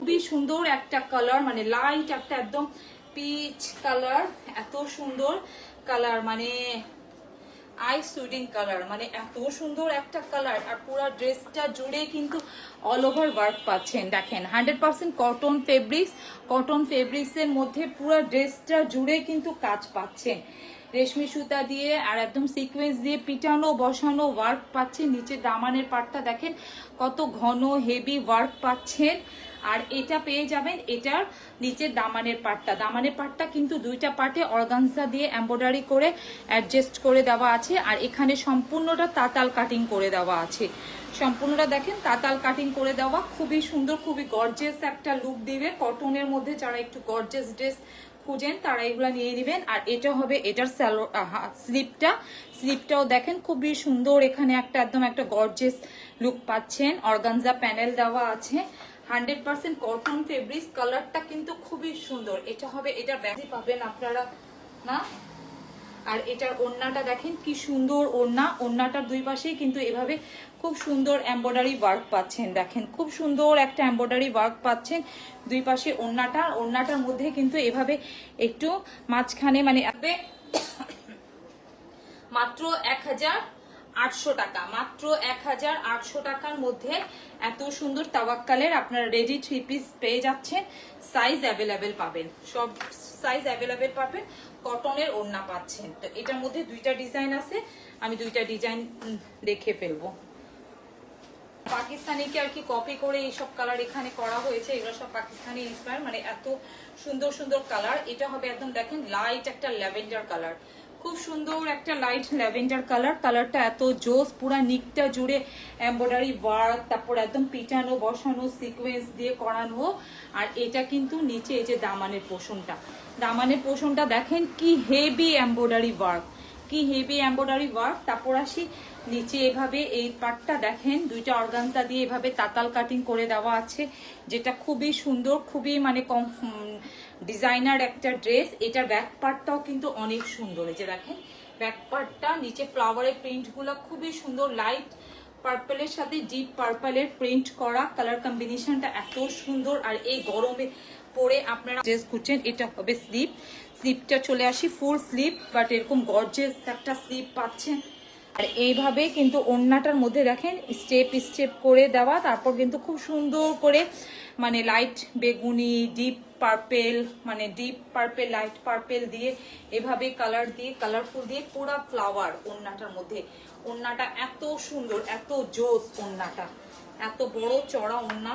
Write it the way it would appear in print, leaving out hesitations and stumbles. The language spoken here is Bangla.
খুবই সুন্দর একটা কালার, মানে লাইট একটা একদম পিচ কালার, এত সুন্দর কালার, মানে আই সুইডিং কালার, মানে এত সুন্দর একটা কালার। আর পুরো ড্রেসটা জুড়ে কিন্তু অল ওভার ওয়ার্ক পাচ্ছেন। দেখেন 100% কটন ফেব্রিক্স, কটন ফেব্রিক্সের মধ্যে পুরো ড্রেসটা জুড়ে কিন্তু কাজ পাচ্ছেন রেশমি সুতা দিয়ে, আর একদম সিকোয়েন্স দিয়ে পিটানো বসানো ওয়ার্ক পাচ্ছেন। নিচে দামানের পাটটা দেখেন কত ঘন হেভি ওয়ার্ক পাচ্ছেন। আর এটা পেয়ে যাবেন এটার নিচের দামানের পাটটা কিন্তু দুইটা পার্টে অর্গানজা দিয়ে এমব্রয়ডারি করে অ্যাডজাস্ট করে দেওয়া আছে। আর এখানে সম্পূর্ণটা তাতাল কাটিং করে দেওয়া আছে, সম্পূর্ণটা দেখেন তাতাল কাটিং করে দেওয়া, খুবই সুন্দর, খুবই গর্জিয়াস একটা লুক দিবে। কটনের মধ্যে যারা একটু গর্জিয়াস ড্রেস খুঁজেন তারা এগুলা নিয়ে নেবেন। আর এটা হবে এটার স্লিপটাও দেখেন খুবই সুন্দর, এখানে একটা একদম একটা গর্জিয়াস লুক পাচ্ছেন। অর্গানজা প্যানেল দেওয়া আছে, 100% কটন ফেব্রিক্স, কালারটা কিন্তু খুবই সুন্দর। এটা হবে এটার ব্যাগই পাবেন আপনারা না। আর এটার ওড়নাটা দেখেন কি সুন্দর ওড়না, ওড়নাটার দুই পাশেই কিন্তু এভাবে খুব সুন্দর এমব্রয়ডারি ওয়ার্ক পাচ্ছেন। দেখেন খুব সুন্দর একটা এমব্রয়ডারি ওয়ার্ক পাচ্ছেন দুই পাশে ওড়নাটার মধ্যে কিন্তু এভাবে একটু মাঝখানে মানে মাত্র 1800 টাকা, মাত্র 1800 টাকার মধ্যে এত সুন্দর তাওয়াক্কালের আপনারা রেডি 3 পিস পেয়ে যাচ্ছেন। সাইজ অ্যাভেলেবেল পাবেন, সব সাইজ অ্যাভেলেবেল পাবেন। কটনের ওড়না পাচ্ছেন। তো এটার মধ্যে দুইটা ডিজাইন আছে, আমি দুইটা ডিজাইন দেখে ফেলবো। পাকিস্তানিকে আর কি কপি করে এইসব কালার এখানে করা হয়েছে, এগুলো সব পাকিস্তানি ইন্সপায়ার, মানে এত সুন্দর সুন্দর কালার। এটা হবে একদম দেখেন লাইট একটা ল্যাভেন্ডার কালার, খুব সুন্দর একটা লাইট ল্যাভেন্ডার কালার। কালারটা এত জোস, পুরা নিকটা জুড়ে এমব্রয়ডারি ওয়ার্ক, তারপর একদম পিটানো বসানো সিকোয়েন্স দিয়ে করানো। আর এটা কিন্তু নিচে এই যে দামানের পোষণটা দেখেন কি হেভি এমব্রয়ডারি ওয়ার্ক, কি হেভি এমব্রয়ডারি ওয়ার্ক। তারপর আসি নিচে এভাবে এই পার্টটা দেখেন দুইটা অর্গানজা দিয়ে এভাবে তাতাল কাটিং করে দেওয়া আছে, যেটা খুবই সুন্দর, খুবই মানে ডিজাইনার একটা ড্রেস। এটার ব্যাক পার্টটাও কিন্তু অনেক সুন্দর, এই যে দেখেন ব্যাক পার্টটা নিচে ফ্লাওয়ারের প্রিন্টগুলো খুবই সুন্দর, লাইট পার্পলের সাথে ডিপ পার্পলের প্রিন্ট করা, কালার কম্বিনেশনটা এত সুন্দর। আর এই গরমে পরে আপনারা ড্রেস খুঁজছেন, এটা হবে স্লিপটা চলে আসি ফুল স্লিপ, বাট এরকম গর্জিয়াস একটা স্লিপ পাচ্ছেন। আর এইভাবে কিন্তু ওড়নাটার মধ্যে দেখেন স্টেপ করে দেওয়া, তারপর কিন্তু খুব সুন্দর করে মানে লাইট বেগুনি ডিপ পার্পেল, মানে ডিপ পার্পেল লাইট পার্পেল দিয়ে এভাবে কালার দিয়ে কালারফুল দিয়ে পুরো ফ্লাওয়ার ওড়নাটার মধ্যে। ওড়নাটা এত সুন্দর, এত জোস, ওড়নাটা এত বড় চড়া ওড়না,